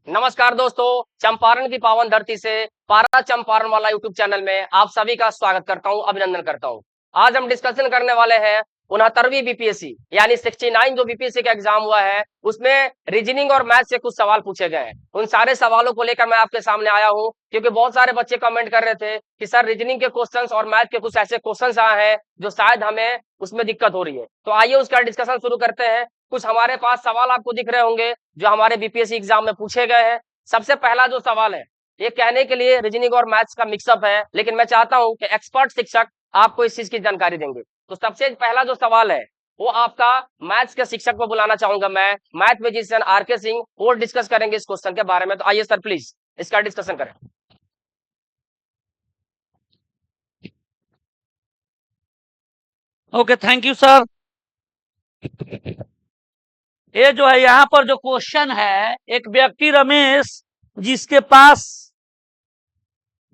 नमस्कार दोस्तों, चंपारण की पावन धरती से पारा चंपारण वाला यूट्यूब चैनल में आप सभी का स्वागत करता हूं, अभिनंदन करता हूं। आज हम डिस्कशन करने वाले हैं 69वीं बीपीएससी यानी 69 जो बीपीएससी का एग्जाम हुआ है, उसमें रीजनिंग और मैथ से कुछ सवाल पूछे गए हैं। उन सारे सवालों को लेकर मैं आपके सामने आया हूं, क्योंकि बहुत सारे बच्चे कमेंट कर रहे थे कि सर रीजनिंग के क्वेश्चंस और मैथ के कुछ ऐसे क्वेश्चंस आए हैं जो शायद हमें उसमें दिक्कत हो रही है। तो आइए उसका डिस्कशन शुरू करते हैं। कुछ हमारे पास सवाल आपको दिख रहे होंगे जो हमारे बीपीएससी एग्जाम में पूछे गए हैं। सबसे पहला जो सवाल है, ये कहने के लिए रीजनिंग और मैथ्स का मिक्सअप है, लेकिन मैं चाहता हूं कि एक्सपर्ट शिक्षक आपको इस चीज की जानकारी देंगे। तो सबसे पहला जो सवाल है वो आपका मैथ्स के शिक्षक को बुलाना चाहूंगा मैं, मैथ मैजिशियन आरके सिंह, वो डिस्कस करेंगे इस क्वेश्चन के बारे में। तो आइए सर प्लीज इसका डिस्कशन करें। Okay, thank you sir. ये जो है यहाँ पर जो क्वेश्चन है, एक व्यक्ति रमेश जिसके पास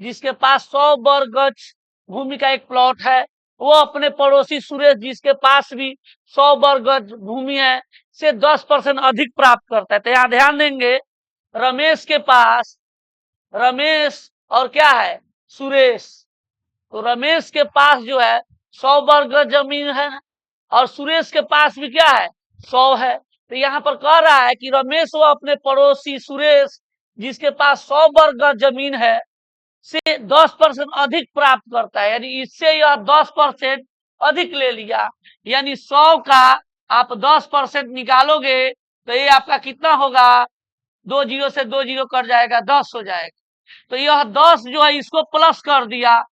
100 वर्ग गज भूमि का एक प्लॉट है, वो अपने पड़ोसी सुरेश जिसके पास भी 100 वर्ग गज भूमि है से 10% अधिक प्राप्त करता है। तो यहाँ ध्यान देंगे, रमेश के पास रमेश और क्या है, सुरेश। तो रमेश के पास जो है 100 वर्ग गज जमीन है और सुरेश के पास भी क्या है, 100 है। तो यहाँ पर कह रहा है कि रमेश वो अपने पड़ोसी सुरेश जिसके पास 100 वर्ग गज जमीन है से 10% अधिक प्राप्त करता है, यानी इससे यह 10% अधिक ले लिया। यानी 100 का आप 10% निकालोगे तो ये आपका कितना होगा, 2 जीरो से 2 जीरो कट जाएगा, 10 हो जाएगा। तो यह 10 जो है इसको प्लस कर दिया,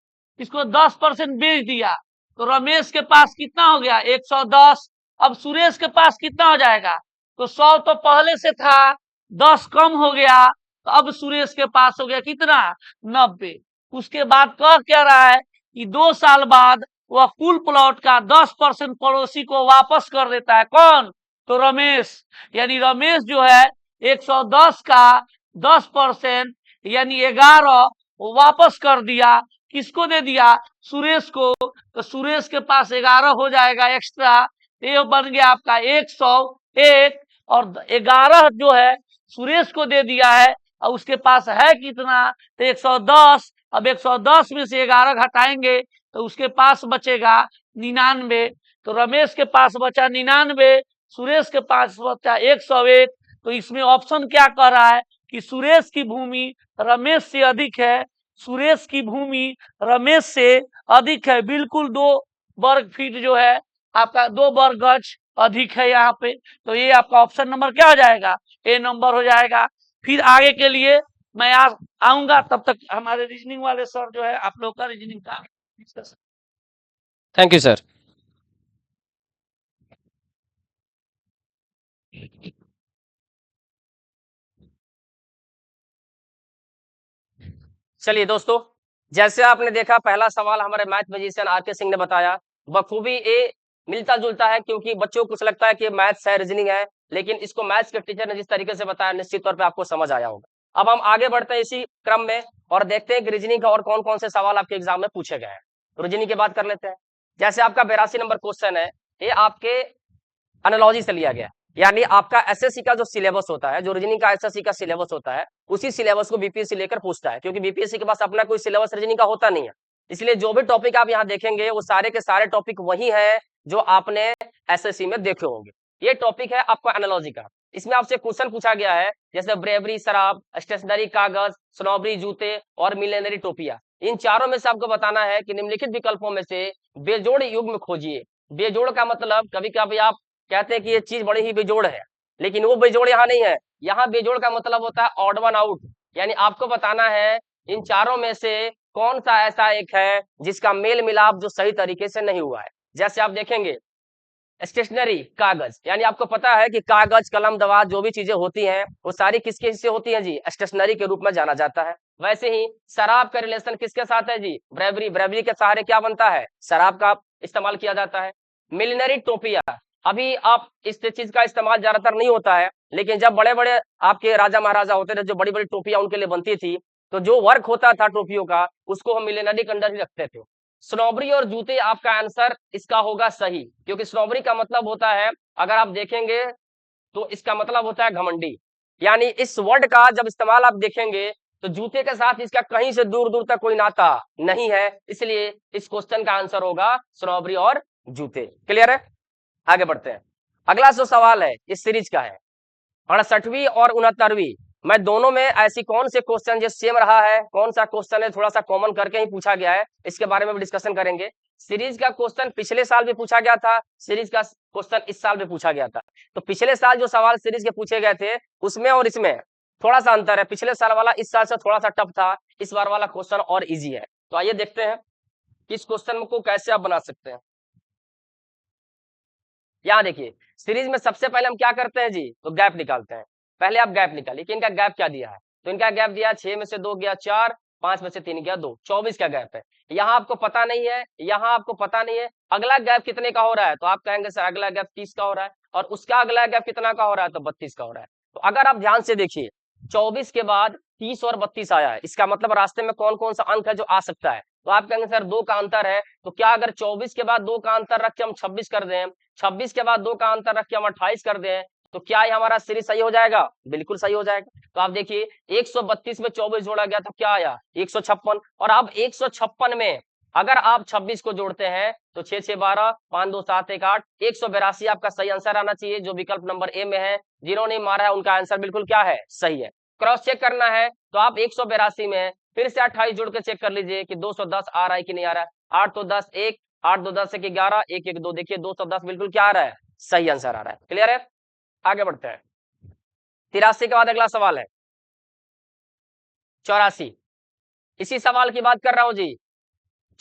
इसको 10% बेच दिया, तो रमेश के पास कितना हो गया, 110। अब सुरेश के पास कितना हो जाएगा, तो 100 तो पहले से था, 10 कम हो गया, तो अब सुरेश के पास हो गया कितना, 90। उसके बाद कह क्या रहा है कि 2 साल बाद वह कुल प्लॉट का 10% पड़ोसी को वापस कर देता है। कौन, तो रमेश। यानी रमेश जो है 110 का 10% यानी 11 वापस कर दिया, किसको दे दिया, सुरेश को। तो सुरेश के पास 11 हो जाएगा एक्स्ट्रा, ये बन गया आपका 101। और 11 जो है सुरेश को दे दिया है और उसके पास है कितना, तो 110। अब 110 में से 11 घटाएंगे तो उसके पास बचेगा 99। तो रमेश के पास बचा 99, सुरेश के पास बचा 101। तो इसमें ऑप्शन क्या कह रहा है कि सुरेश की भूमि रमेश से अधिक है, सुरेश की भूमि रमेश से अधिक है। बिल्कुल 2 वर्ग फीट जो है आपका 2 वर्ग गज अधिक है यहाँ पे। तो ये आपका ऑप्शन नंबर क्या हो जाएगा, ए नंबर हो जाएगा। फिर आगे के लिए मैं आऊंगा, तब तक हमारे रीजनिंग वाले सर जो है आप लोग का रीजनिंग का डिस्कशन। Thank you sir. चलिए दोस्तों, जैसे आपने देखा पहला सवाल हमारे मैथ मैजिशियन आरके सिंह ने बताया, बखूबी ये मिलता जुलता है, क्योंकि बच्चों को कुछ लगता है कि मैथ्स है, रीजनिंग है, लेकिन इसको मैथ्स के टीचर ने जिस तरीके से बताया निश्चित तौर पे आपको समझ आया होगा। अब हम आगे बढ़ते हैं इसी क्रम में और देखते हैं कि रीजनिंग का और कौन कौन से सवाल आपके एग्जाम में पूछे गए हैं। तो रीजनिंग की बात कर लेते हैं। जैसे आपका 82 नंबर क्वेश्चन है, ये आपके एनालॉजी से लिया गया, यानी आपका एसएससी का जो सिलेबस होता है, जो रीजनिंग का एसएससी का सिलेबस होता है, उसी सिलेबस को बीपीएससी लेकर पूछता है, क्योंकि बीपीएससी के पास अपना कोई सिलेबस रीजनिंग का होता नहीं है। इसलिए जो भी टॉपिक आप यहाँ देखेंगे वो सारे के सारे टॉपिक वही है जो आपने एसएससी में देखे होंगे। ये टॉपिक है आपका एनालॉजी का। इसमें आपसे क्वेश्चन पूछा गया है जैसे ब्रेवरी शराब, स्टेशनरी कागज, स्नॉबरी जूते और मिलेनरी टोपिया। इन चारों में से आपको बताना है कि निम्नलिखित विकल्पों में से बेजोड़ युग्म खोजिए। बेजोड़ का मतलब, कभी कभी आप कहते हैं कि ये चीज बड़ी ही बेजोड़ है, लेकिन वो बेजोड़ यहाँ नहीं है। यहाँ बेजोड़ का मतलब होता है ऑड वन आउट, यानी आपको बताना है इन चारों में से कौन सा ऐसा एक है जिसका मेल मिलाप जो सही तरीके से नहीं हुआ है। जैसे आप देखेंगे स्टेशनरी कागज, यानी आपको पता है कि कागज कलम दवा जो भी चीजें होती हैं वो सारी किसके हिस्से होती हैं जी, स्टेशनरी के रूप में जाना जाता है। वैसे ही शराब का रिलेशन किसके साथ है जी, ब्रेवरी। ब्रेवरी के सहारे क्या बनता है, शराब का इस्तेमाल किया जाता है। मिलिनरी टोपिया, अभी आप इस चीज का इस्तेमाल ज्यादातर नहीं होता है, लेकिन जब बड़े बड़े आपके राजा महाराजा होते थे, जो बड़ी बड़ी टोपियां उनके लिए बनती थी, तो जो वर्क होता था टोपियों का उसको हम मिलिनरी के अंदर ही रखते थे। स्नॉबरी और जूते, आपका आंसर इसका होगा सही, क्योंकि स्नॉबरी का मतलब होता है, अगर आप देखेंगे तो इसका मतलब होता है घमंडी। यानी इस वर्ड का जब इस्तेमाल आप देखेंगे तो जूते के साथ इसका कहीं से दूर दूर तक कोई नाता नहीं है, इसलिए इस क्वेश्चन का आंसर होगा स्ट्रॉबेरी और जूते। क्लियर है? आगे बढ़ते हैं। अगला जो सवाल है इस सीरीज का है 68वीं और 69वीं, मैं दोनों में ऐसी कौन से क्वेश्चन जो सेम रहा है, कौन सा क्वेश्चन है थोड़ा सा कॉमन करके ही पूछा गया है, इसके बारे में भी डिस्कशन करेंगे। सीरीज का क्वेश्चन पिछले साल भी पूछा गया था, सीरीज का क्वेश्चन इस साल भी पूछा गया था। तो पिछले साल जो सवाल सीरीज के पूछे गए थे उसमें और इसमें थोड़ा सा अंतर है। पिछले साल वाला इस साल से थोड़ा सा टफ था, इस बार वाला क्वेश्चन और इजी है। तो आइए देखते हैं कि इस क्वेश्चन को कैसे आप बना सकते हैं। यहाँ देखिए सीरीज में सबसे पहले हम क्या करते हैं जी, तो गैप निकालते हैं। पहले आप गैप निकालिए कि इनका गैप क्या दिया है, तो इनका गैप दिया 6 में से 2 गया 4, 5 में से 3 गया 2, 24 का गैप है। यहाँ आपको पता नहीं है, यहाँ आपको पता नहीं है अगला गैप कितने का हो रहा है, तो आप कहेंगे सर अगला गैप 30 का हो रहा है और उसका अगला गैप कितना का हो रहा है, तो 32 का हो रहा है। तो अगर आप ध्यान से देखिए 24 के बाद 30 और 32 आया है, इसका मतलब रास्ते में कौन कौन सा अंक है जो आ सकता है, तो आप कहेंगे सर 2 का अंतर है, तो क्या अगर 24 के बाद 2 का अंतर रख के हम 26 कर दें, 26 के बाद 2 का अंतर रख के हम 28 कर दें, तो क्या ये हमारा सीरीज सही हो जाएगा? बिल्कुल सही हो जाएगा। तो आप देखिए 132 में 24 जोड़ा गया तो क्या आया 156, और अब 156 में अगर आप 26 को जोड़ते हैं तो 6 6 12, 5 2 7 1 8, 182 आपका सही आंसर आना चाहिए, जो विकल्प नंबर ए में है। जिन्होंने मारा है उनका आंसर बिल्कुल क्या है, सही है। क्रॉस चेक करना है तो आप 182 में फिर से 28 जोड़ के चेक कर लीजिए कि 210 आ रहा है कि नहीं आ रहा है। 8 तो 10 1, 8 2 10 1 11, 1 1 2, देखिए 210 बिल्कुल क्या आ रहा है, सही आंसर आ रहा है। क्लियर है? आगे बढ़ते हैं। 83 के बाद अगला सवाल है 84। इसी सवाल की बात कर रहा हूं जी,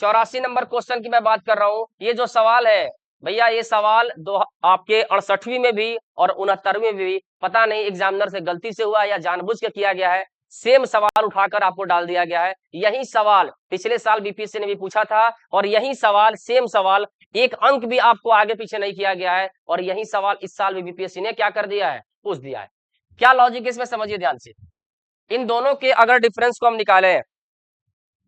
84 नंबर क्वेश्चन की मैं बात कर रहा हूं। ये जो सवाल है भैया, ये सवाल दो आपके 68वीं में भी और 69वीं में भी पता नहीं एग्जामिनर से गलती से हुआ या जानबूझ के किया गया है, सेम सवाल उठाकर आपको डाल दिया गया है। यही सवाल पिछले साल बीपीएससी ने भी पूछा था और यही सवाल सेम सवाल, एक अंक भी आपको आगे पीछे नहीं किया गया है, और यही सवाल इस साल भी बीपीएससी ने क्या कर दिया है, पूछ दिया है। क्या लॉजिक इसमें समझिए ध्यान से। इन दोनों के अगर डिफरेंस को हम निकालें,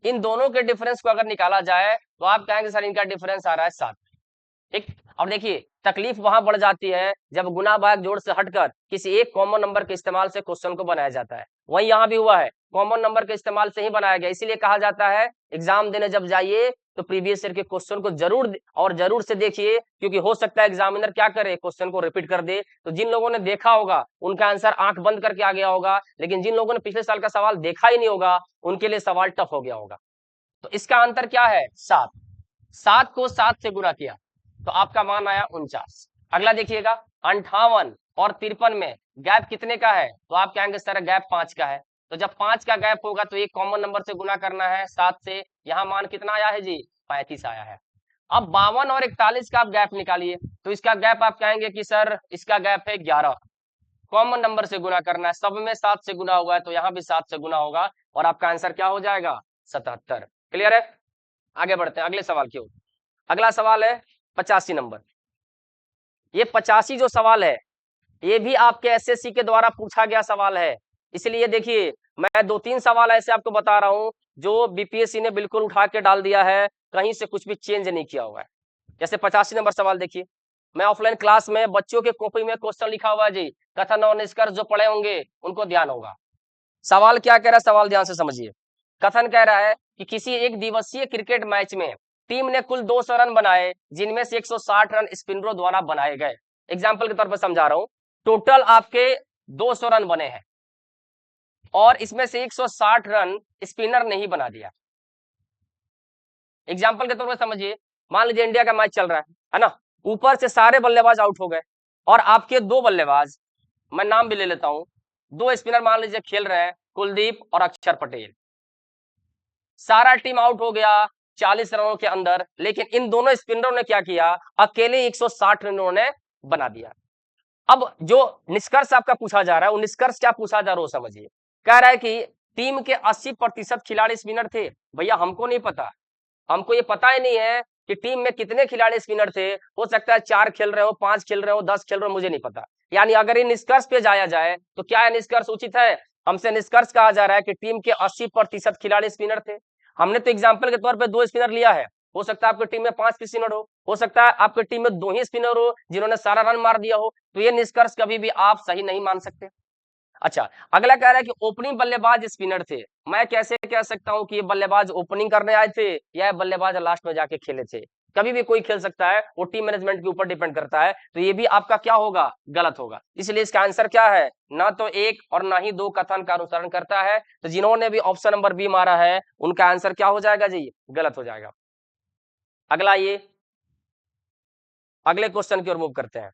इन दोनों के डिफरेंस को अगर निकाला जाए तो आप कहेंगे सर इनका डिफरेंस आ रहा है 7। ठीक, अब देखिए तकलीफ वहां बढ़ जाती है जब गुना भाग जोड़ से हटकर किसी एक कॉमन नंबर के इस्तेमाल से क्वेश्चन को बनाया जाता है। वही यहाँ भी हुआ है, कॉमन नंबर के इस्तेमाल से ही बनाया गया। इसीलिए कहा जाता है एग्जाम देने जब जाइए तो प्रीवियस ईयर के क्वेश्चन को जरूर से देखिए, क्योंकि हो सकता है एग्जामिनर क्या करे, क्वेश्चन को रिपीट कर दे। तो जिन लोगों ने देखा होगा उनका आंसर आंख बंद करके आ गया होगा, लेकिन जिन लोगों ने पिछले साल का सवाल देखा ही नहीं होगा उनके लिए सवाल टफ हो गया होगा। तो इसका अंतर क्या है, 7। 7 को 7 से गुना किया तो आपका मान आया 49। अगला देखिएगा 58 और 53 में गैप कितने का है, तो आप कहेंगे सर गैप 5 का है। तो जब 5 का गैप होगा तो एक कॉमन नंबर से गुना करना है 7 से, यहाँ मान कितना आया है जी, 35 आया है। अब 52 और 41 का आप गैप निकालिए, तो इसका गैप आप कहेंगे कि सर इसका गैप है 11। कॉमन नंबर से गुना करना है, सब में 7 से गुना हुआ है तो यहाँ भी 7 से गुना होगा और आपका आंसर क्या हो जाएगा, 77। क्लियर है? आगे बढ़ते हैं अगले सवाल की ओर। अगला सवाल है 85 नंबर। ये 85 जो सवाल है ये भी आपके एसएससी के द्वारा पूछा गया सवाल है। इसलिए देखिए मैं 2-3 सवाल ऐसे आपको बता रहा हूं जो बीपीएससी ने बिल्कुल उठा के डाल दिया है, कहीं से कुछ भी चेंज नहीं किया हुआ है। जैसे 85 नंबर सवाल देखिए, मैं ऑफलाइन क्लास में बच्चों के कॉपी में क्वेश्चन लिखा हुआ है जी, कथन और निष्कर्ष जो पढ़े होंगे उनको ध्यान होगा। सवाल क्या कह रहा है, सवाल ध्यान से समझिए। कथन कह रहा है कि किसी एक दिवसीय क्रिकेट मैच में टीम ने कुल 200 रन बनाए, जिनमें से 160 रन स्पिनरों द्वारा बनाए गए। एग्जाम्पल के तौर पर समझा रहा हूं, टोटल आपके 200 रन बने हैं और इसमें से 160 रन स्पिनर ने ही बना दिया। एग्जाम्पल के तौर पर समझिए, मान लीजिए इंडिया का मैच चल रहा है ना, ऊपर से सारे बल्लेबाज आउट हो गए और आपके 2 बल्लेबाज, मैं नाम भी ले लेता हूं, 2 स्पिनर मान लीजिए खेल रहे हैं, कुलदीप और अक्षर पटेल। सारा टीम आउट हो गया 40 रनों के अंदर, लेकिन इन दोनों स्पिनरों ने क्या किया, अकेले 160 रनों ने बना दिया। अब जो निष्कर्ष आपका पूछा जा रहा है, वो निष्कर्ष क्या पूछा जा रहा है वो समझिए। कह रहा है कि टीम के 80% खिलाड़ी स्पिनर थे। भैया हमको नहीं पता, हमको ये पता ही नहीं है कि टीम में कितने खिलाड़ी स्पिनर थे। हो सकता है 4 खेल रहे हो, 5 खेल रहे हो, 10 खेल रहे हो, मुझे नहीं पता। यानी अगर ये निष्कर्ष पे जाया जाए तो क्या है निष्कर्ष उचित है? हमसे निष्कर्ष कहा जा रहा है कि टीम के 80% खिलाड़ी स्पिनर थे। हमने तो एग्जाम्पल के तौर पे 2 स्पिनर लिया है, हो सकता है आपकी टीम में 5 स्पिनर हो सकता है आपकी टीम में 2 ही स्पिनर हो जिन्होंने सारा रन मार दिया हो। तो ये निष्कर्ष कभी भी आप सही नहीं मान सकते। अच्छा, अगला कह रहा है कि ओपनिंग बल्लेबाज स्पिनर थे। मैं कैसे कह सकता हूँ कि ये बल्लेबाज ओपनिंग करने आए थे या ये बल्लेबाज लास्ट में जाके खेले थे? कभी भी कोई खेल सकता है, वो टीम मैनेजमेंट के ऊपर डिपेंड करता है, तो ये भी आपका क्या होगा? गलत होगा। इसलिए इसका आंसर क्या है? ना तो 1 और ना ही 2 कथन का अनुसरण करता है। तो जिन्होंने भी ऑप्शन नंबर बी मारा है, उनका आंसर क्या हो जाएगा जी? गलत हो जाएगा। अगला ये, अगले क्वेश्चन की ओर मूव करते हैं।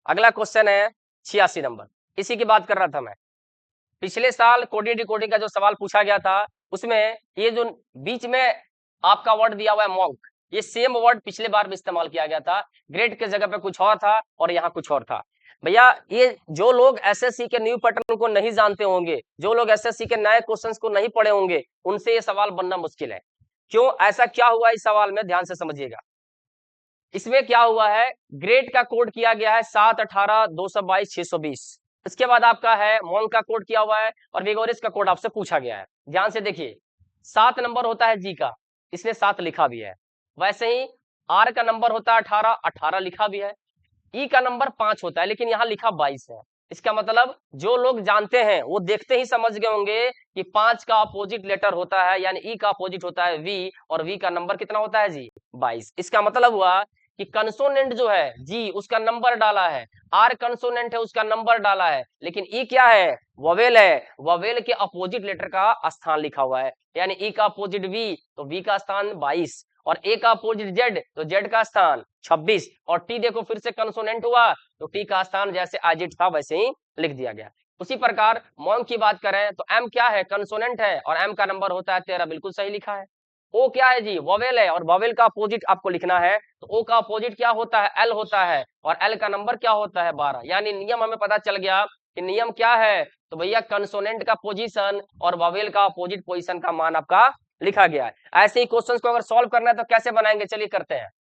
अगला क्वेश्चन है 86 नंबर, इसी की बात कर रहा था मैं। पिछले साल कोडिंग डिकोडिंग का जो सवाल पूछा गया था, उसमें ये जो बीच में आपका वर्ड दिया हुआ है मॉन्क, ये सेम वर्ड पिछले बार भी इस्तेमाल किया गया था। ग्रेट के जगह पे कुछ और था और यहाँ कुछ और था। भैया ये जो लोग एसएससी के न्यू पैटर्न को नहीं जानते होंगे, जो लोग एसएससी के नए क्वेश्चंस को नहीं पढ़े होंगे, उनसे ये सवाल बनना मुश्किल है। क्यों? ऐसा क्या हुआ इस सवाल में? ध्यान से समझिएगा। इसमें क्या हुआ है, ग्रेड का कोड किया गया है 7, 18, 222, 620। इसके बाद आपका है मॉन्क का कोड किया हुआ है और विगोरिस का कोड आपसे पूछा गया है। ध्यान से देखिए, 7 नंबर होता है जी का, इसने 7 लिखा भी है। वैसे ही आर का नंबर होता है 18, 18 लिखा भी है। ई का नंबर 5 होता है, लेकिन यहाँ लिखा 22 है। इसका मतलब जो लोग जानते हैं वो देखते ही समझ गए होंगे कि 5 का अपोजिट लेटर होता है, यानी ई का अपोजिट होता है वी, और वी का नंबर कितना होता है जी? 22। इसका मतलब हुआ कि कंसोनेंट जो है जी, उसका नंबर डाला है, आर कंसोनेंट है, उसका नंबर डाला है, लेकिन ई क्या है? वोवेल है। वोवेल के अपोजिट लेटर का स्थान लिखा हुआ है, यानी ई का अपोजिट वी, तो वी का स्थान 22, और ए का अपोजिट जेड, तो जेड का स्थान 26, और टी देखो फिर से कंसोनेंट हुआ, तो टी का स्थान जैसे एज इट था वैसे ही लिख दिया गया। उसी प्रकार मॉन्क की बात करें तो एम क्या है? कंसोनेंट है, और एम का नंबर होता है 13, बिल्कुल सही लिखा है। ओ क्या है जी? वोवेल है, और वोवेल का अपोजिट आपको लिखना है, तो ओ का अपोजिट क्या होता है? एल होता है, और एल का नंबर क्या होता है? 12। यानी नियम हमें पता चल गया कि नियम क्या है, तो भैया कंसोनेंट का पोजीशन और वोवेल का अपोजिट पोजीशन का मान आपका लिखा गया है। ऐसे ही क्वेश्चंस को अगर सॉल्व करना है तो कैसे बनाएंगे? चलिए करते हैं।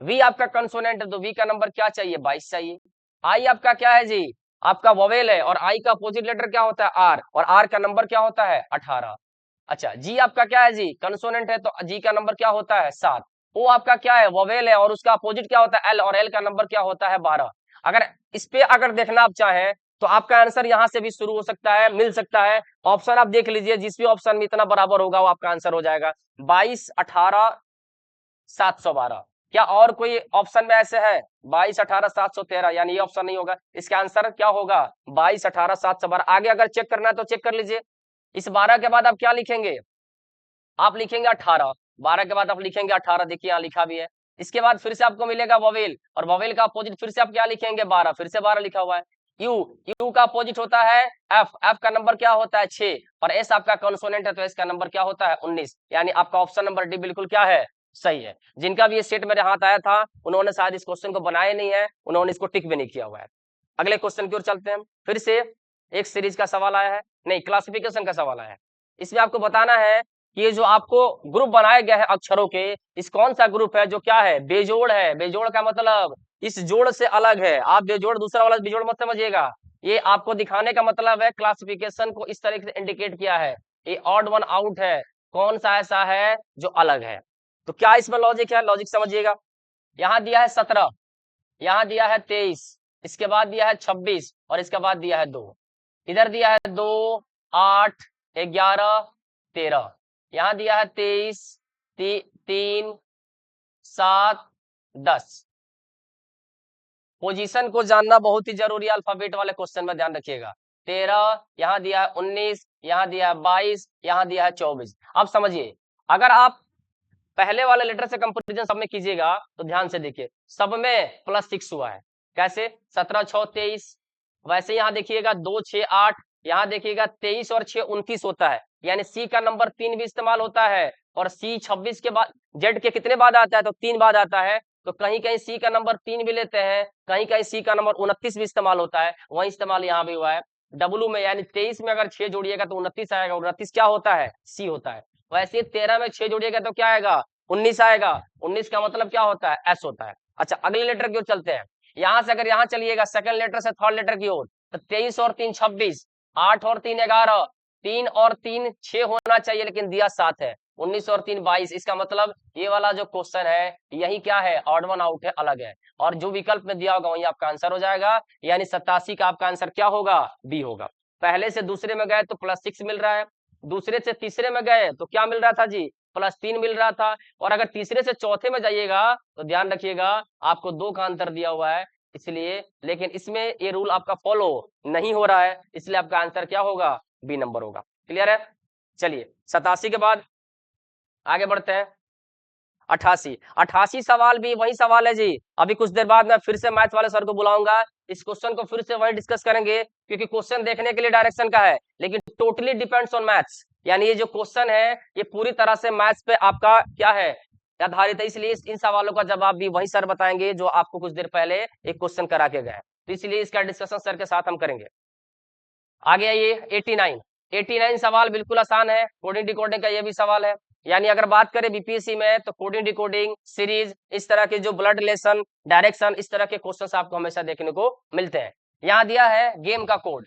वी आपका कंसोनेंट है, तो वी का नंबर क्या चाहिए? 22 चाहिए। आई आपका क्या है जी? आपका वोवेल है, और आई का अपोजिट लेटर क्या होता है? आर, और आर का नंबर क्या होता है? 18। अच्छा, जी आपका क्या है जी? कंसोनेंट है, तो जी का नंबर क्या होता है? 7। ओ आपका क्या है? वोवेल है, और उसका अपोजिट क्या होता है? एल, और एल का नंबर क्या होता है? 12। अगर इस पे अगर देखना आप चाहें तो आपका आंसर यहाँ से भी शुरू हो सकता है, मिल सकता है। ऑप्शन आप देख लीजिए, जिस भी ऑप्शन में इतना बराबर होगा वो आपका आंसर हो जाएगा। 22, 18, 712। क्या और कोई ऑप्शन में ऐसे है? 22, 18, 713, यानी ये ऑप्शन नहीं होगा। इसका आंसर क्या होगा? 22, 18, 712। आगे अगर चेक करना है तो चेक कर लीजिए। इस 12 के बाद आप क्या लिखेंगे? आप लिखेंगे 18। 12 के बाद आप लिखेंगे 18, देखिए यहाँ लिखा भी है। इसके बाद फिर से आपको मिलेगा वोवेल, और वोवेल का अपोजिट फिर से आप क्या लिखेंगे? 12, फिर से 12 लिखा हुआ है। यू, यू का अपोजिट होता है एफ, एफ का नंबर क्या होता है? 6, और एस आपका कंसोनेंट है, तो एस का नंबर क्या होता है? 19। यानी आपका ऑप्शन नंबर डी बिल्कुल क्या है? सही है। जिनका भी ये सेट मेरे हाथ आया था उन्होंने शायद इस क्वेश्चन को बनाया नहीं है, उन्होंने इसको टिक भी नहीं किया हुआ है। अगले क्वेश्चन की ओर चलते हैं। फिर से एक सीरीज का सवाल आया है, नहीं क्लासिफिकेशन का सवाल आया है। इसमें आपको बताना है कि ये जो आपको ग्रुप बनाया गया है अक्षरों के, इस कौन सा ग्रुप है जो क्या है? बेजोड़ है। बेजोड़ का मतलब इस जोड़ से अलग है। आप बेजोड़ दूसरा वाला बेजोड़ मत समझिएगा। ये आपको दिखाने का मतलब है, क्लासिफिकेशन को इस तरीके से इंडिकेट किया है। ये ऑड वन आउट है, कौन सा ऐसा है जो अलग है। तो क्या इसमें लॉजिक है? लॉजिक समझिएगा। यहाँ दिया है 17, यहाँ दिया है 23, इसके बाद दिया है 26, और इसके बाद दिया है 2। इधर दिया है 2, 8, 11, 13, यहाँ दिया है 23, 3, 7, 10। पोजीशन को जानना बहुत ही जरूरी है, अल्फाबेट वाले क्वेश्चन में ध्यान रखिएगा। 13, यहाँ दिया है 19, यहाँ दिया है 22, यहाँ दिया है 24। अब समझिए, अगर आप पहले वाले लेटर से कंपैरिजन सब में कीजिएगा तो ध्यान से देखिए, सब में +6 हुआ है। कैसे? 17, 6, 23। वैसे यहाँ देखिएगा 2, 6, 8, यहाँ देखिएगा 23 और 6, 29 होता है। यानी सी का नंबर 3 भी इस्तेमाल होता है, और सी 26 के बाद जेड के कितने बाद आता है? तो 3 बाद आता है। तो कहीं कहीं सी का नंबर 3 भी लेते हैं, कहीं कहीं सी का नंबर 29 भी इस्तेमाल होता है, वही इस्तेमाल यहाँ भी हुआ है। डब्लू में यानी 23 में अगर 6 जोड़िएगा तो 29 आएगा, 29 क्या होता है? सी होता है। वैसे 13 में 6 जोड़िएगा तो क्या आएगा? 19 आएगा। 19 का मतलब क्या होता है? एस होता है। अच्छा, अगले लेटर की ओर चलते हैं। यहाँ से अगर यहाँ चलिएगा सेकंड लेटर से थर्ड लेटर की ओर, तो 23 और 3, 26, 8 और 3, 11, 3 और 3, 6 होना चाहिए, लेकिन दिया 7 है। 19 और 3 22। इसका मतलब ये वाला जो क्वेश्चन है यही क्या है, ऑड वन आउट है, अलग है, और जो विकल्प में दिया होगा वही आपका आंसर हो जाएगा। यानी 87 का आपका आंसर क्या होगा, बी होगा। पहले से दूसरे में गए तो +6 मिल रहा है, दूसरे से तीसरे में गए तो क्या मिल रहा था जी, +3 मिल रहा था, और अगर तीसरे से चौथे में जाइएगा तो ध्यान रखिएगा आपको 2 का अंतर दिया हुआ है, इसलिए, लेकिन इसमें ये रूल आपका फॉलो नहीं हो रहा है, इसलिए आपका आंसर क्या होगा, बी नंबर होगा। क्लियर है? चलिए 87 के बाद आगे बढ़ते हैं। 88 सवाल भी वही सवाल है जी। अभी कुछ देर बाद मैं फिर से मैथ वाले सर को बुलाऊंगा, इस क्वेश्चन को फिर से वही डिस्कस करेंगे, क्योंकि क्वेश्चन देखने के लिए डायरेक्शन का है, लेकिन टोटली डिपेंड्स ऑन मैथ्स। यानी ये जो क्वेश्चन है ये पूरी तरह से मैथ्स पे आपका क्या है, आधारित है, इसलिए इन सवालों का जवाब भी वही सर बताएंगे जो आपको कुछ देर पहले एक क्वेश्चन करा के गए, तो इसलिए इसका डिस्कशन सर के साथ हम करेंगे। आगे आइए 89 सवाल बिल्कुल आसान है, कोडिंग डिकोडिंग का ये भी सवाल है। यानी अगर बात करें बीपीएससी में तो कोडिंग डिकोडिंग सीरीज, इस तरह के जो ब्लड रिलेशन, डायरेक्शन, इस तरह के क्वेश्चंस आपको हमेशा देखने को मिलते हैं। यहाँ दिया है गेम का कोड,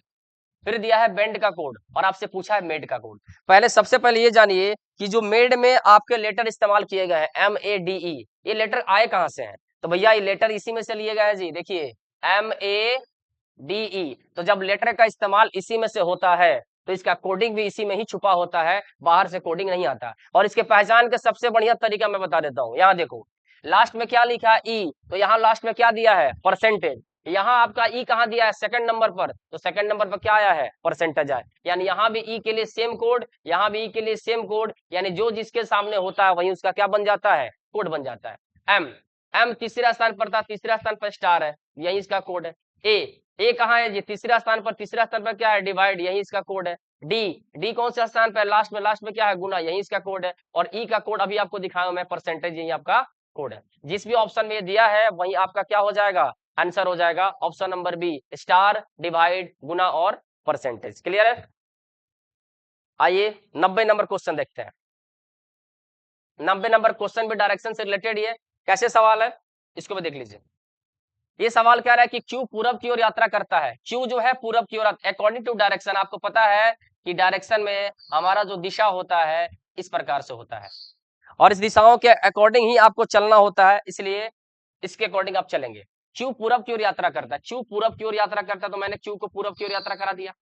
फिर दिया है बेंड का कोड, और आपसे पूछा है मेड का कोड। पहले सबसे पहले ये जानिए कि जो मेड में आपके लेटर इस्तेमाल किए गए हैं MADE, ये लेटर आए कहाँ से हैं, तो भैया ये लेटर इसी में से लिए गए हैं जी। देखिए MADE, तो जब लेटर का इस्तेमाल इसी में से होता है तो इसका कोडिंग भी इसी में ही छुपा होता है, बाहर से कोडिंग नहीं आता। और इसके पहचान का सबसे बढ़िया तरीका मैं बता देता हूँ। यहाँ देखो लास्ट में क्या लिखा है ई, तो यहाँ लास्ट में क्या दिया है, परसेंटेज। यहाँ आपका ई कहाँ दिया है, सेकंड नंबर पर, तो सेकंड नंबर पर क्या आया है, परसेंटेज आया। यानी यहाँ भी ई के लिए सेम कोड, यहाँ भी ई के लिए सेम कोड, यानी जो जिसके सामने होता है वही उसका क्या बन जाता है, कोड बन जाता है। एम तीसरा स्थान पर था, तीसरा स्थान पर स्टार है, यही इसका कोड है। ए कहाँ है जी, तीसरा स्थान पर, तीसरा स्थान पर क्या है, डिवाइड, यही इसका कोड है। डी कौन सा स्थान पर, लास्ट में क्या है, गुना, यही इसका कोड है। और ई का कोड अभी आपको दिखाया मैं, परसेंटेज, यही आपका कोड है। जिस भी ऑप्शन में दिया है वही आपका क्या हो जाएगा, आंसर हो जाएगा। Option number B, star, divide, गुना और परसेंटेज। क्लियर है? आइए 90 नंबर क्वेश्चन देखते हैं। 90 नंबर क्वेश्चन भी डायरेक्शन से रिलेटेड ही है। कैसे सवाल है इसको भी देख लीजिए। ये सवाल कह रहा है कि क्यू पूरब की ओर यात्रा करता है, क्यू जो है पूरब की ओर, अकॉर्डिंग टू डायरेक्शन। आपको पता है कि डायरेक्शन में हमारा जो दिशा होता है इस प्रकार से होता है, और इस दिशाओं के अकॉर्डिंग ही आपको चलना होता है, इसलिए इसके अकॉर्डिंग आप चलेंगे। क्यू पूरब की ओर यात्रा करता है, क्यू पूरब की ओर यात्रा करता है, तो मैंने क्यू को पूरब की ओर यात्रा करा दिया।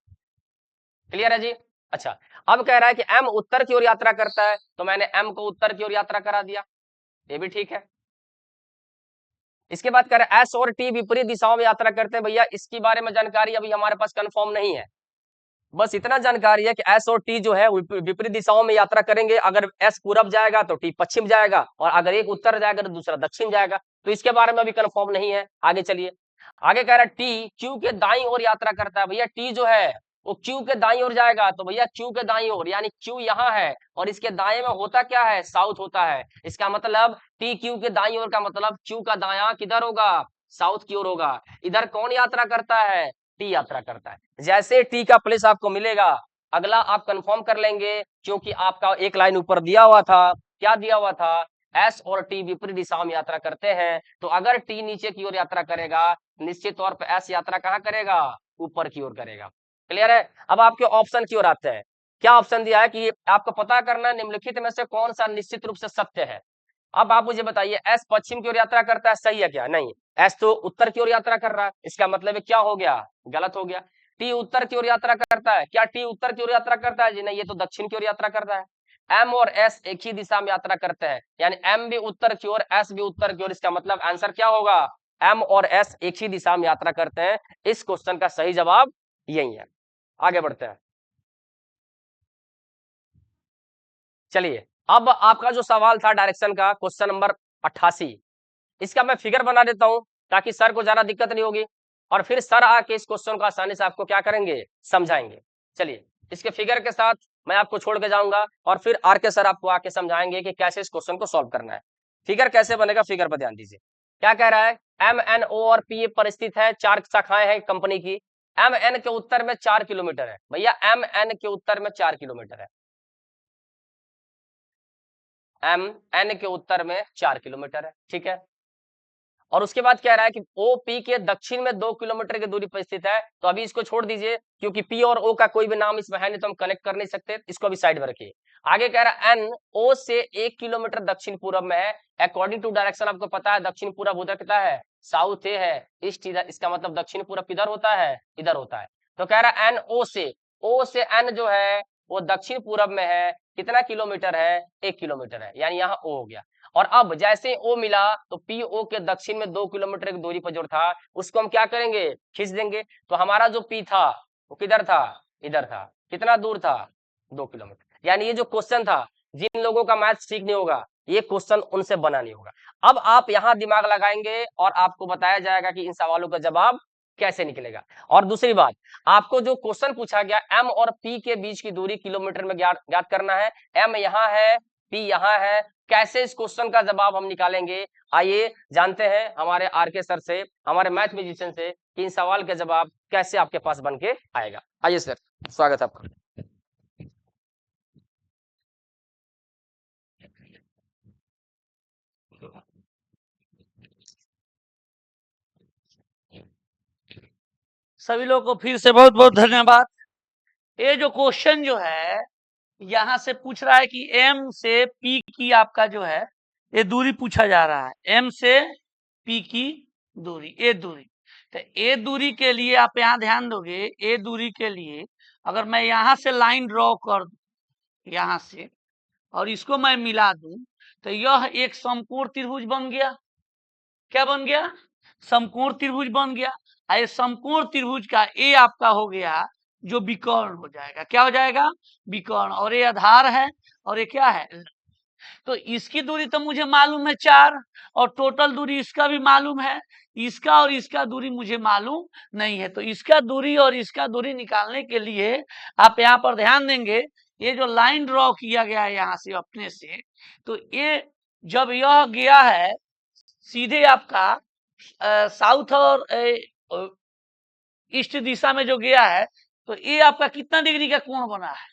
क्लियर है जी? अच्छा, अब कह रहा है कि एम उत्तर की ओर यात्रा करता है, तो मैंने एम को उत्तर की ओर यात्रा करा दिया, ये भी ठीक है। इसके बाद कह रहे एस और टी विपरीत दिशाओं में यात्रा करते हैं। भैया इसके बारे में जानकारी अभी हमारे पास कंफर्म नहीं है, बस इतना जानकारी है कि एस और टी जो है विपरीत दिशाओं में यात्रा करेंगे। अगर एस पूरब जाएगा तो टी पश्चिम जाएगा, और अगर एक उत्तर जाएगा तो दूसरा दक्षिण जाएगा, तो इसके बारे में अभी कंफर्म नहीं है। आगे चलिए, आगे कह रहा है टी क्यू के दाईं ओर यात्रा करता है। भैया टी जो है वो क्यू के दाईं ओर जाएगा, तो भैया क्यू के दाईं ओर, यानी क्यू यहाँ है और इसके दाएं में होता क्या है, साउथ होता है। इसका मतलब टी क्यू के दाईं ओर का मतलब क्यू का दायां किधर होगा, साउथ की ओर होगा। इधर कौन यात्रा करता है, टी यात्रा करता है। जैसे टी का प्लेस आपको मिलेगा, अगला आप कंफर्म कर लेंगे, क्योंकि आपका एक लाइन ऊपर दिया हुआ था, क्या दिया हुआ था, एस और टी विपरीत दिशा में यात्रा करते हैं। तो अगर टी नीचे की ओर यात्रा करेगा, निश्चित तौर पर एस यात्रा कहाँ करेगा, ऊपर की ओर करेगा। क्लियर है? अब आपके ऑप्शन की ओर आते हैं। क्या ऑप्शन दिया है कि आपको पता करना है निम्नलिखित में से कौन सा निश्चित रूप से सत्य है। अब आप मुझे बताइए, एस पश्चिम की ओर यात्रा करता है, सही है क्या? नहीं, एस तो उत्तर की ओर यात्रा कर रहा है, इसका मतलब क्या हो गया, गलत हो गया। टी उत्तर की ओर यात्रा करता है, क्या टी उत्तर की ओर यात्रा करता है जी? नहीं, ये तो दक्षिण की ओर यात्रा कर रहा है। एम और एस एक ही दिशा में यात्रा करते हैं, यानी एम भी उत्तर की ओर, एस भी उत्तर की ओर, इसका मतलब आंसर क्या होगा, एम और एस एक ही दिशा में यात्रा करते हैं। इस क्वेश्चन का सही जवाब यही है। आगे बढ़ते हैं। चलिए, अब आपका जो सवाल था डायरेक्शन का, क्वेश्चन नंबर 88, इसका मैं फिगर बना देता हूं ताकि सर को ज्यादा दिक्कत नहीं होगी, और फिर सर आके इस क्वेश्चन को आसानी से आपको क्या करेंगे, समझाएंगे। चलिए, इसके फिगर के साथ मैं आपको छोड़ के जाऊंगा, और फिर आर के सर आपको आके समझाएंगे कि कैसे इस क्वेश्चन को सॉल्व करना है। फिगर कैसे बनेगा, फिगर पर ध्यान दीजिए। क्या कह रहा है, एम एन ओ और पी पर स्थित है, 4 शाखाएं हैं कंपनी की। एम एन के उत्तर में 4 किलोमीटर है। भैया एम एन के उत्तर में 4 किलोमीटर है, एम एन के उत्तर में 4 किलोमीटर है, ठीक है। और उसके बाद कह रहा है कि ओ पी के दक्षिण में 2 किलोमीटर की दूरी पर स्थित है। तो अभी इसको छोड़ दीजिए क्योंकि पी और ओ का कोई भी नाम इसमें है नहीं तो हम कनेक्ट कर नहीं सकते, इसको अभी साइड में रखिए। आगे कह रहा है एन ओ से 1 किलोमीटर दक्षिण पूर्व में है। अकॉर्डिंग टू डायरेक्शन आपको पता है दक्षिण पूर्व उधर कितना है, साउथ ए है, ईस्ट इधर, इसका मतलब दक्षिण पूर्व किधर होता है, इधर होता है। तो कह रहा है एन ओ से एन जो है वो दक्षिण पूर्व में है, कितना किलोमीटर है, 1 किलोमीटर है, यानी यहाँ ओ हो गया। और अब जैसे ओ मिला तो पी ओ के दक्षिण में 2 किलोमीटर की दूरी पर जो था उसको हम क्या करेंगे, खींच देंगे। तो हमारा जो पी था वो किधर था, इधर था। कितना दूर था, 2 किलोमीटर। यानी ये जो क्वेश्चन था, जिन लोगों का मैथ्स ठीक नहीं होगा ये क्वेश्चन उनसे बना नहीं होगा। अब आप यहाँ दिमाग लगाएंगे और आपको बताया जाएगा कि इन सवालों का जवाब कैसे निकलेगा। और दूसरी बात, आपको जो क्वेश्चन पूछा गया एम और पी के बीच की दूरी किलोमीटर में ज्ञात करना है। एम यहाँ है, पी यहाँ है, कैसे इस क्वेश्चन का जवाब हम निकालेंगे, आइए जानते हैं हमारे आरके सर से, हमारे मैथ म्यूजिशियन से, कि इन सवाल का जवाब कैसे आपके पास बन के आएगा। आइए सर, स्वागत है आपका। सभी लोगों को फिर से बहुत बहुत धन्यवाद। ये जो क्वेश्चन जो है यहाँ से पूछ रहा है कि एम से पी की आपका जो है ये दूरी पूछा जा रहा है, एम से पी की दूरी, ये दूरी। तो ये दूरी के लिए आप यहाँ ध्यान दोगे, ये दूरी के लिए अगर मैं यहाँ से लाइन ड्रॉ कर दूं यहाँ से और इसको मैं मिला दूं तो यह एक समकोण त्रिभुज बन गया। क्या बन गया, समकोण त्रिभुज बन गया। ये समकोण त्रिभुज का ए आपका हो गया जो विकर्ण हो जाएगा। क्या हो जाएगा, विकर्ण। और ये आधार है और ये क्या है, तो इसकी दूरी तो मुझे मालूम है 4 और टोटल दूरी इसका भी मालूम है, इसका और इसका दूरी मुझे मालूम नहीं है। तो इसका दूरी और इसका दूरी निकालने के लिए आप यहाँ पर ध्यान देंगे, ये जो लाइन ड्रॉ किया गया है यहाँ से अपने से, तो ये जब यह गया है सीधे आपका साउथ और ईस्ट दिशा में जो गया है, तो ये आपका कितना डिग्री का कोण बना है,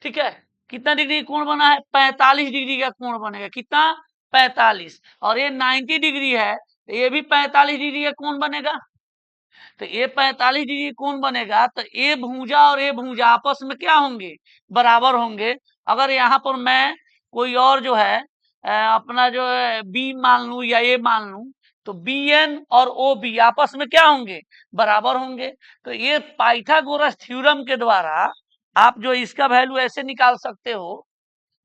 ठीक है, कितना डिग्री कोण बना है, 45 डिग्री का कोण बनेगा। कितना, 45। और ये 90 डिग्री है तो ये भी 45 डिग्री का कोण बनेगा। तो ये 45 डिग्री कोण बनेगा तो ये भुजा और ये भुजा आपस में क्या होंगे, बराबर होंगे। अगर यहाँ पर मैं कोई और जो है अपना जो है बी मान लू या ए मान लू, तो बी एन और ओ बी आपस में क्या होंगे, बराबर होंगे। तो ये पाइथागोरस थ्योरम के द्वारा आप जो इसका वैल्यू ऐसे निकाल सकते हो,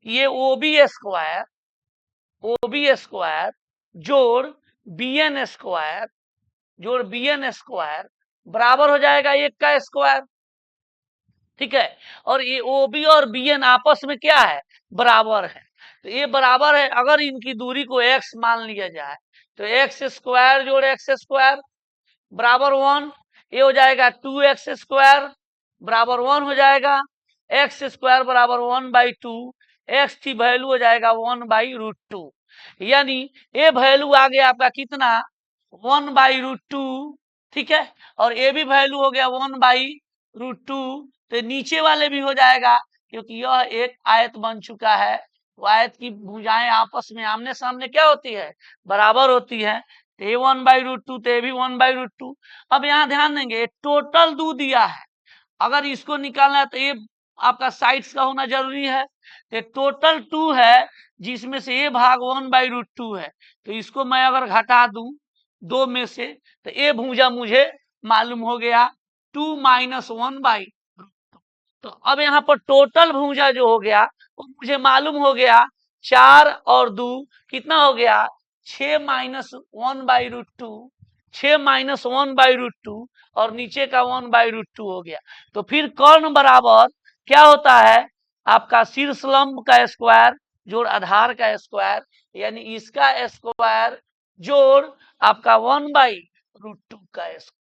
ये ओ बी स्क्वायर जोड़ बी एन स्क्वायर जोड़ बी एन स्क्वायर बराबर हो जाएगा 1 का स्क्वायर, ठीक है। और ये ओ बी और बी एन आपस में क्या है, बराबर है। तो ये बराबर है, अगर इनकी दूरी को x मान लिया जाए तो एक्स स्क्वायर जोड़ एक्स स्क्वायर बराबर 1, ये हो जाएगा 2x स्क्वायर बराबर 1 हो जाएगा, एक्स स्क्वायर बराबर 1/2, एक्स की वैल्यू हो जाएगा 1/√2। यानी ये वैल्यू आ गया आपका कितना, 1/√2, ठीक है। और ये भी वैल्यू हो गया 1/√2। तो नीचे वाले भी हो जाएगा क्योंकि यह एक आयत बन चुका है। तो आयत की भुजाएं आपस में आमने सामने क्या होती है, बराबर होती है। तो ये 1/√2 तो ये भी 1/√2। अब यहाँ ध्यान देंगे टोटल दू दिया है, अगर इसको निकालना है तो ये आपका साइड्स का होना जरूरी है। तो टोटल 2 है जिसमें से ये भाग 1/√2 है, तो इसको मैं अगर घटा दूं 2 में से तो ये भुजा मुझे मालूम हो गया 2 - 1/√2। तो अब यहाँ पर टोटल भुजा जो हो गया वो मुझे मालूम हो गया 4 और 2 कितना हो गया, 6 - 1/√2, 6 - 1/√2 और नीचे का 1/√2 हो गया। तो फिर कर्ण बराबर क्या होता है, आपका शीर्षलंब का स्क्वायर जोड़ आधार का स्क्वायर, यानी इसका स्क्वायर जोड़ आपका 1/√2 का स्क्वायर,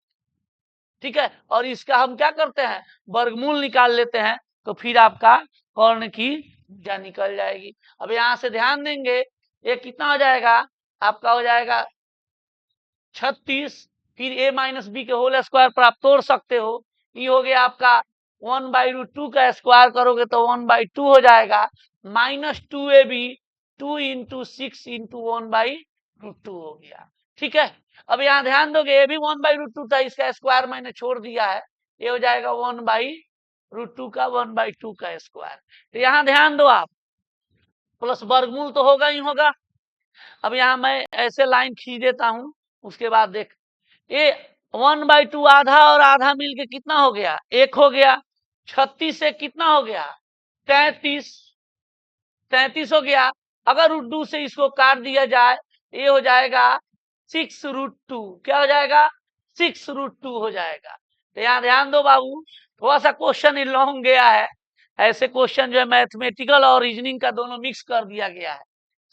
ठीक है। और इसका हम क्या करते हैं, वर्गमूल निकाल लेते हैं, तो फिर आपका कर्ण की भुजा निकल जाएगी। अब यहां से ध्यान देंगे ये कितना हो जाएगा, आपका हो जाएगा 36, फिर a - b के होल स्क्वायर पर आप तोड़ सकते हो। ये हो गया आपका 1/√2 का स्क्वायर करोगे तो 1/2 हो जाएगा, -2ab 2 × 6 × 1/√2 हो गया, ठीक है। अब यहाँ ध्यान दोगे ये भी 1/√2 था, इसका स्क्वायर मैंने छोड़ दिया है, ये हो जाएगा 1/√2 का 1/2 का स्क्वायर। तो यहाँ ध्यान दो आप, प्लस वर्गमूल तो होगा ही होगा। अब यहाँ मैं ऐसे लाइन खींच देता हूं, उसके बाद देख ये 1/2 आधा और आधा मिलके कितना हो गया, 1 हो गया। 36 से कितना हो गया, 33 हो गया। अगर √2 से इसको काट दिया जाए, ये हो जाएगा 6√2। क्या हो जाएगा, 6√2 हो जाएगा। तो यहाँ ध्यान दो बाबू, थोड़ा सा क्वेश्चन लॉन्ग गया है, ऐसे क्वेश्चन जो है मैथमेटिकल और रीजनिंग का दोनों मिक्स कर दिया गया है।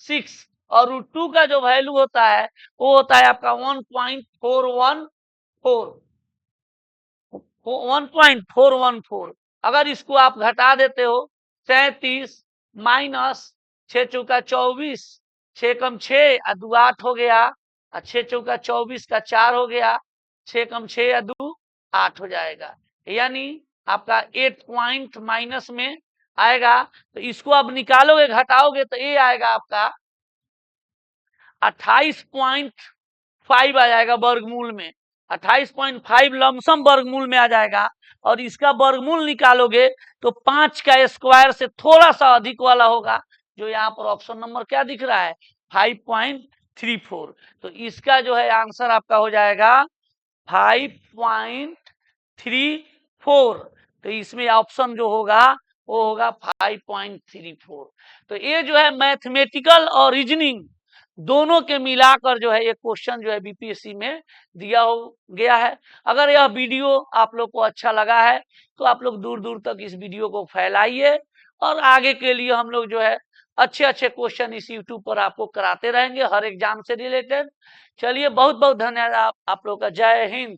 6 और √2 का जो वैल्यू होता है वो होता है आपका 1.414। अगर इसको आप घटा देते हो, 33 माइनस 6 चौका 24, 6 कम 6 और 2 8 हो गया, और 6 चौका 24 का 4 हो गया, 6 कम 6 या 2 8 हो जाएगा। यानी आपका 8 पॉइंट माइनस में आएगा। तो इसको अब निकालोगे घटाओगे तो ये आएगा आपका 28.5 आ जाएगा वर्गमूल में। 28.5 लमसम वर्गमूल में आ जाएगा। और इसका वर्गमूल निकालोगे तो 5 का स्क्वायर से थोड़ा सा अधिक वाला होगा, जो यहाँ पर ऑप्शन नंबर क्या दिख रहा है, 5.34। तो इसका जो है आंसर आपका हो जाएगा 5.34। तो इसमें ऑप्शन जो होगा वो होगा 5.34। तो ये जो है मैथमेटिकल और रीजनिंग दोनों के मिलाकर जो है ये क्वेश्चन जो है बीपीएससी में दिया हो गया है। अगर यह वीडियो आप लोग को अच्छा लगा है तो आप लोग दूर दूर तक इस वीडियो को फैलाइए, और आगे के लिए हम लोग जो है अच्छे अच्छे क्वेश्चन इस यूट्यूब पर आपको कराते रहेंगे हर एग्जाम से रिलेटेड। चलिए बहुत बहुत धन्यवाद आप लोग का। जय हिंद।